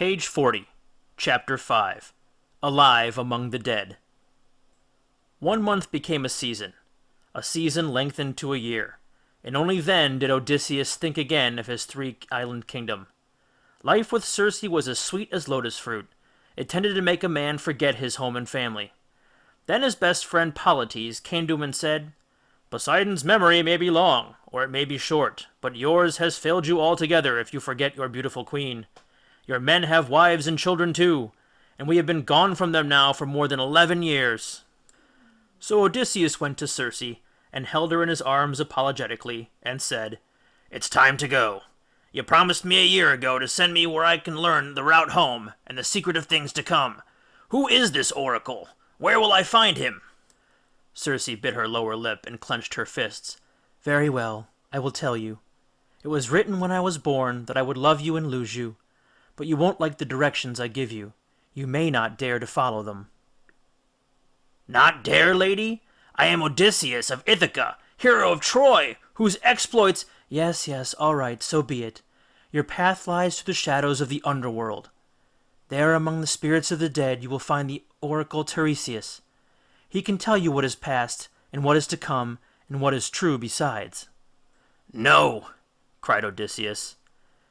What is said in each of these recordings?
Page 40, Chapter 5, Alive Among the Dead. 1 month became a season lengthened to a year, and only then did Odysseus think again of his three-island kingdom. Life with Circe was as sweet as lotus fruit. It tended to make a man forget his home and family. Then his best friend Polites came to him and said, "Poseidon's memory may be long, or it may be short, but yours has failed you altogether if you forget your beautiful queen. Your men have wives and children too, and we have been gone from them now for more than 11 years. So Odysseus went to Circe, and held her in his arms apologetically, and said, "It's time to go. You promised me a year ago to send me where I can learn the route home, and the secret of things to come. Who is this oracle? Where will I find him?" Circe bit her lower lip and clenched her fists. "Very well, I will tell you. It was written when I was born that I would love you and lose you, but you won't like the directions I give you. You may not dare to follow them." "Not dare, lady? I am Odysseus of Ithaca, hero of Troy, whose exploits—" Yes, all right, so be it. Your path lies through the shadows of the underworld. There among the spirits of the dead you will find the oracle Tiresias. He can tell you what is past, and what is to come, and what is true besides." "No!" cried Odysseus.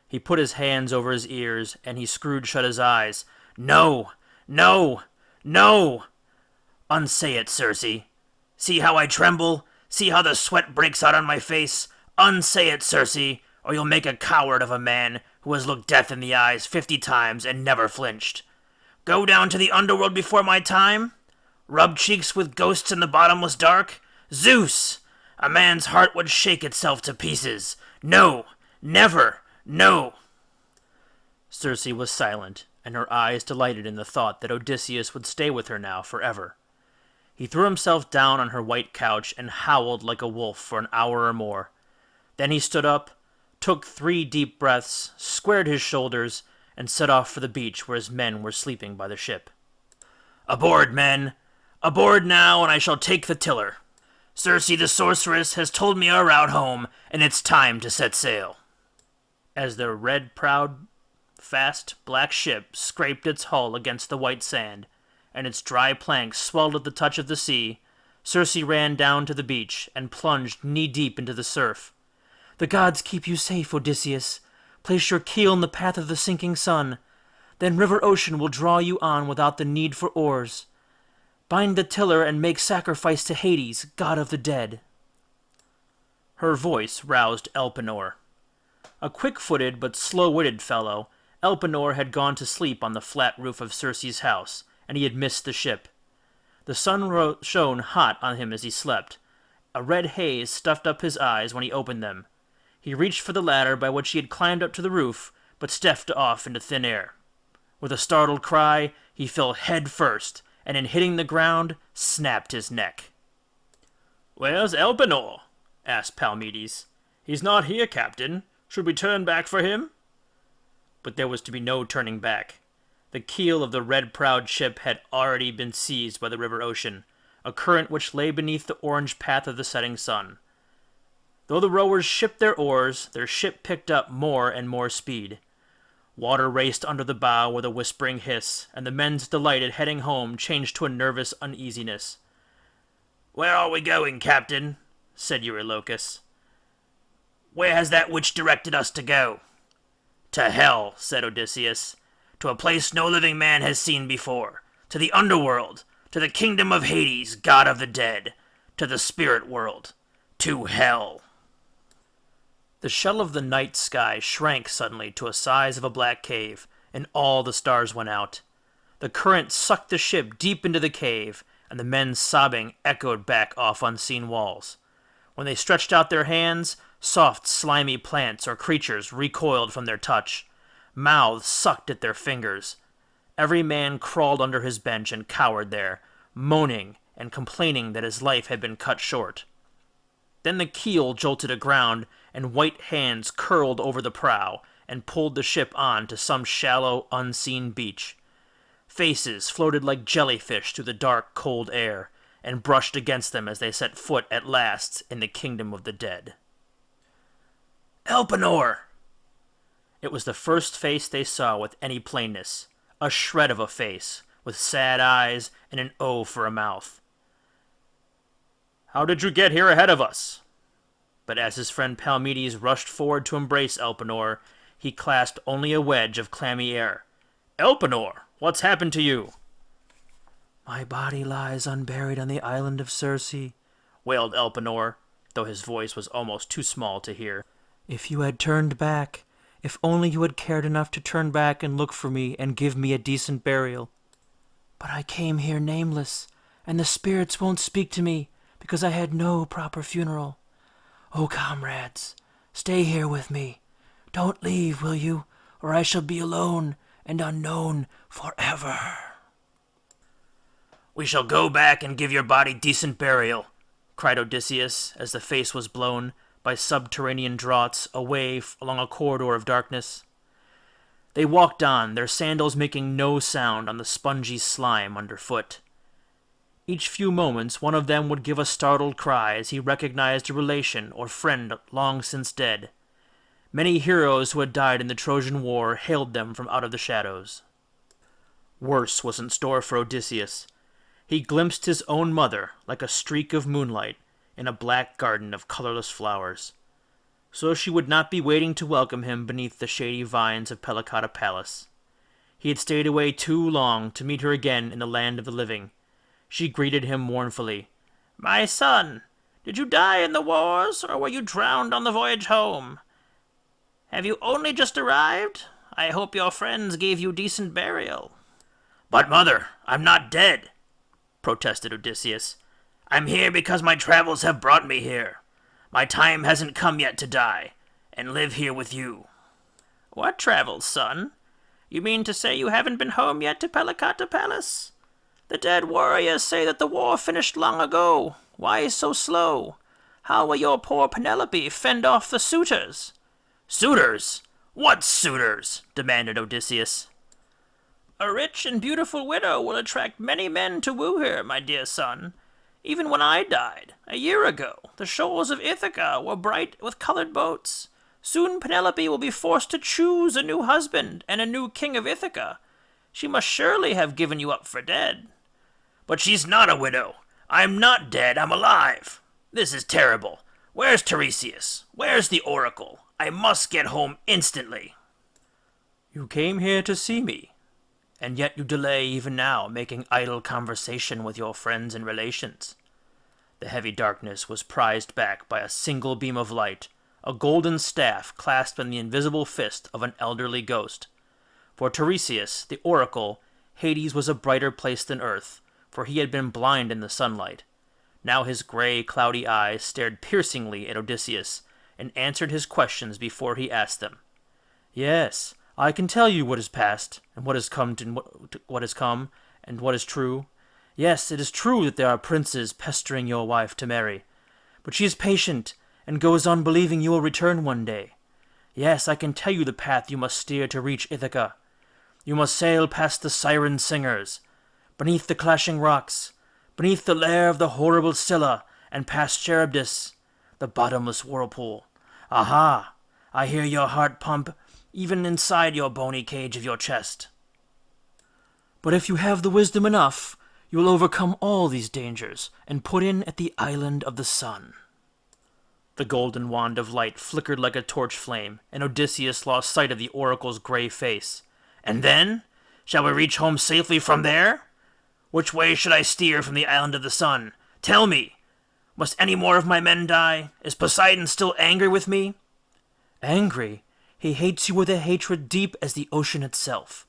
He put his hands over his ears, and he screwed shut his eyes. "No! No! No! Unsay it, Circe. See how I tremble? See how the sweat breaks out on my face? Unsay it, Circe, or you'll make a coward of a man who has looked death in the eyes 50 times and never flinched. Go down to the underworld before my time? Rub cheeks with ghosts in the bottomless dark? Zeus! A man's heart would shake itself to pieces. No! Never! No!" Circe was silent, and her eyes delighted in the thought that Odysseus would stay with her now forever. He threw himself down on her white couch and howled like a wolf for an hour or more. Then he stood up, took 3 deep breaths, squared his shoulders, and set off for the beach where his men were sleeping by the ship. "Aboard, men! Aboard now, and I shall take the tiller. Circe the sorceress has told me our route home, and it's time to set sail." As the red-prowed, fast, black ship scraped its hull against the white sand, and its dry planks swelled at the touch of the sea, Circe ran down to the beach and plunged knee-deep into the surf. "The gods keep you safe, Odysseus. Place your keel in the path of the sinking sun. Then River Ocean will draw you on without the need for oars. Bind the tiller and make sacrifice to Hades, god of the dead." Her voice roused Elpenor. A quick-footed but slow-witted fellow, Elpenor had gone to sleep on the flat roof of Circe's house, and he had missed the ship. The sun shone hot on him as he slept. A red haze stuffed up his eyes when he opened them. He reached for the ladder by which he had climbed up to the roof, but stepped off into thin air. With a startled cry, he fell head first, and in hitting the ground, snapped his neck. "Where's Elpenor?" asked Palmedes. "He's not here, Captain. Should we turn back for him?" But there was to be no turning back. The keel of the red-prowed ship had already been seized by the River Ocean, a current which lay beneath the orange path of the setting sun. Though the rowers shipped their oars, their ship picked up more and more speed. Water raced under the bow with a whispering hiss, and the men's delight at heading home changed to a nervous uneasiness. "Where are we going, Captain?" said Eurylochus. "Where has that witch directed us to go?" "To hell," said Odysseus. "To a place no living man has seen before. To the underworld. To the kingdom of Hades, god of the dead. To the spirit world. To hell." The shell of the night sky shrank suddenly to a size of a black cave, and all the stars went out. The current sucked the ship deep into the cave, and the men's sobbing echoed back off unseen walls. When they stretched out their hands, soft, slimy plants or creatures recoiled from their touch. Mouths sucked at their fingers. Every man crawled under his bench and cowered there, moaning and complaining that his life had been cut short. Then the keel jolted aground, and white hands curled over the prow and pulled the ship on to some shallow, unseen beach. Faces floated like jellyfish through the dark, cold air, and brushed against them as they set foot at last in the kingdom of the dead. "Elpenor! It was the first face they saw with any plainness, a shred of a face, with sad eyes and an O for a mouth. "How did you get here ahead of us?" But as his friend Palmedes rushed forward to embrace Elpenor, he clasped only a wedge of clammy air. "Elpenor, what's happened to you?" "My body lies unburied on the island of Circe," wailed Elpenor, though his voice was almost too small to hear. "If you had turned back, if only you had cared enough to turn back and look for me and give me a decent burial. But I came here nameless, and the spirits won't speak to me because I had no proper funeral. Oh, comrades, stay here with me. Don't leave, will you, or I shall be alone and unknown forever." "We shall go back and give your body decent burial," cried Odysseus, as the face was blown by subterranean draughts away along a corridor of darkness. They walked on, their sandals making no sound on the spongy slime underfoot. Each few moments one of them would give a startled cry as he recognized a relation or friend long since dead. Many heroes who had died in the Trojan War hailed them from out of the shadows. Worse was in store for Odysseus. He glimpsed his own mother like a streak of moonlight in a black garden of colorless flowers. So she would not be waiting to welcome him beneath the shady vines of Pelicata Palace. He had stayed away too long to meet her again in the land of the living. She greeted him mournfully. "My son, did you die in the wars, or were you drowned on the voyage home? Have you only just arrived? I hope your friends gave you decent burial." "But, mother, I'm not dead," protested Odysseus. "I'm here because my travels have brought me here. My time hasn't come yet to die, and live here with you." "What travels, son? You mean to say you haven't been home yet to Pelicata Palace? The dead warriors say that the war finished long ago. Why so slow? How will your poor Penelope fend off the suitors?" "Suitors? What suitors?" demanded Odysseus. "A rich and beautiful widow will attract many men to woo her, my dear son. Even when I died, a year ago, the shores of Ithaca were bright with colored boats. Soon Penelope will be forced to choose a new husband and a new king of Ithaca. She must surely have given you up for dead." "But she's not a widow. I'm not dead, I'm alive. This is terrible. Where's Tiresias? Where's the oracle? I must get home instantly." "You came here to see me, and yet you delay even now, making idle conversation with your friends and relations." The heavy darkness was prized back by a single beam of light, a golden staff clasped in the invisible fist of an elderly ghost. For Tiresias, the oracle, Hades was a brighter place than earth, for he had been blind in the sunlight. Now his gray, cloudy eyes stared piercingly at Odysseus, and answered his questions before he asked them. "Yes, I can tell you what is past, and what has come, and what is true. Yes, it is true that there are princes pestering your wife to marry, but she is patient, and goes on believing you will return one day. Yes, I can tell you the path you must steer to reach Ithaca. You must sail past the siren singers, beneath the clashing rocks, beneath the lair of the horrible Scylla, and past Charybdis, the bottomless whirlpool. Aha! I hear your heart pump, even inside your bony cage of your chest. But if you have the wisdom enough, you will overcome all these dangers, and put in at the island of the sun." The golden wand of light flickered like a torch flame, and Odysseus lost sight of the oracle's gray face. "And then? Shall we reach home safely from there? Which way should I steer from the island of the sun? Tell me! Must any more of my men die? Is Poseidon still angry with me?" "Angry? He hates you with a hatred deep as the ocean itself.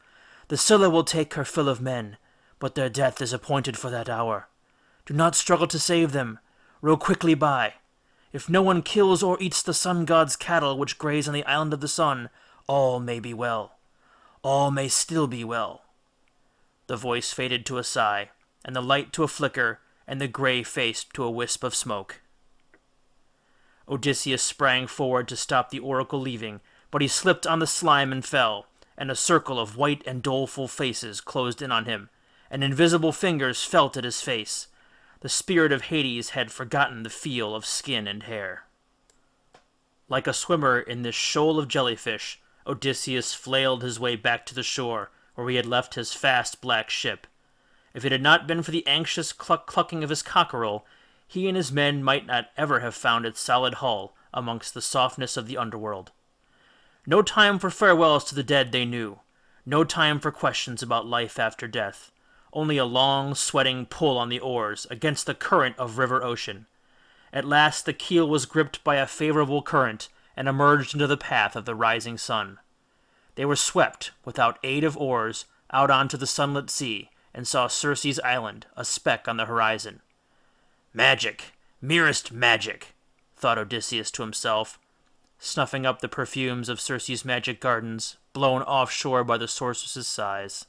The Scylla will take her fill of men, but their death is appointed for that hour. Do not struggle to save them. Row quickly by. If no one kills or eats the sun god's cattle which graze on the island of the sun, all may be well. All may still be well." The voice faded to a sigh, and the light to a flicker, and the gray face to a wisp of smoke. Odysseus sprang forward to stop the oracle leaving, but he slipped on the slime and fell, and a circle of white and doleful faces closed in on him, and invisible fingers felt at his face. The spirit of Hades had forgotten the feel of skin and hair. Like a swimmer in this shoal of jellyfish, Odysseus flailed his way back to the shore, where he had left his fast black ship. If it had not been for the anxious clucking of his cockerel, he and his men might not ever have found its solid hull amongst the softness of the underworld. No time for farewells to the dead they knew, no time for questions about life after death, only a long, sweating pull on the oars against the current of river ocean. At last the keel was gripped by a favorable current and emerged into the path of the rising sun. They were swept, without aid of oars, out onto the sunlit sea, and saw Circe's island, a speck on the horizon. "Magic, merest magic," thought Odysseus to himself, snuffing up the perfumes of Circe's magic gardens, blown offshore by the sorceress's sighs.